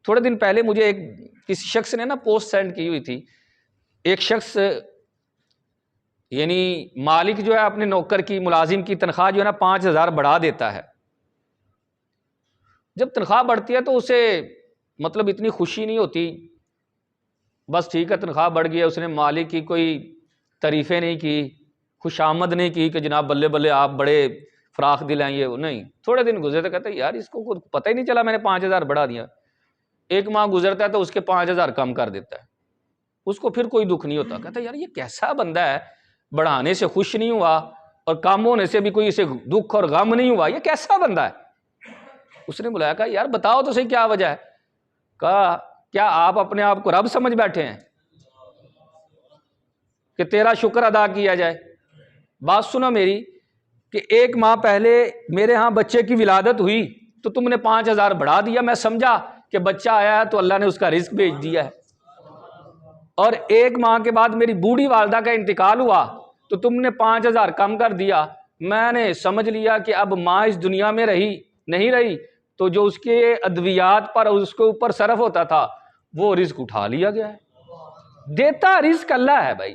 تھوڑے دن پہلے مجھے ایک کسی شخص نے نا پوسٹ سینڈ کی ہوئی تھی. ایک شخص یعنی مالک جو ہے اپنے نوکر کی ملازم کی تنخواہ جو ہے نا 5,000 بڑھا دیتا ہے. جب تنخواہ بڑھتی ہے تو اسے مطلب اتنی خوشی نہیں ہوتی، بس ٹھیک ہے تنخواہ بڑھ گئی ہے، اس نے مالک کی کوئی تعریفیں نہیں کی، خوش آمد نہیں کی کہ جناب بلے بلے آپ بڑے فراخ دل ہیں. یہ نہیں، تھوڑے دن گزرے تو کہتے ہیں یار اس کو پتہ ہی نہیں چلا میں نے 5,000 بڑھا دیا. ایک ماہ گزرتا ہے تو اس کے 5,000 کم کر دیتا ہے. اس کو پھر کوئی دکھ نہیں ہوتا، کہتا ہے یار یہ کیسا بندہ ہے، بڑھانے سے خوش نہیں ہوا اور کم ہونے سے بھی کوئی اسے دکھ اور غم نہیں ہوا، یہ کیسا بندہ ہے. اس نے بلایا، کہا یار بتاؤ تو صحیح کیا وجہ ہے. کہا کیا آپ اپنے آپ کو رب سمجھ بیٹھے ہیں کہ تیرا شکر ادا کیا جائے. بات سنو میری، کہ ایک ماہ پہلے میرے ہاں بچے کی ولادت ہوئی تو تم نے 5,000 بڑھا دیا، میں سمجھا کہ بچہ آیا ہے تو اللہ نے اس کا رزق بھیج دیا ہے. اور ایک ماہ کے بعد میری بوڑھی والدہ کا انتقال ہوا تو تم نے 5,000 کم کر دیا. میں نے سمجھ لیا کہ اب ماں اس دنیا میں نہیں رہی تو جو اس کے ادویات پر اس کے اوپر صرف ہوتا تھا وہ رزق اٹھا لیا گیا ہے. دیتا رزق اللہ ہے بھائی.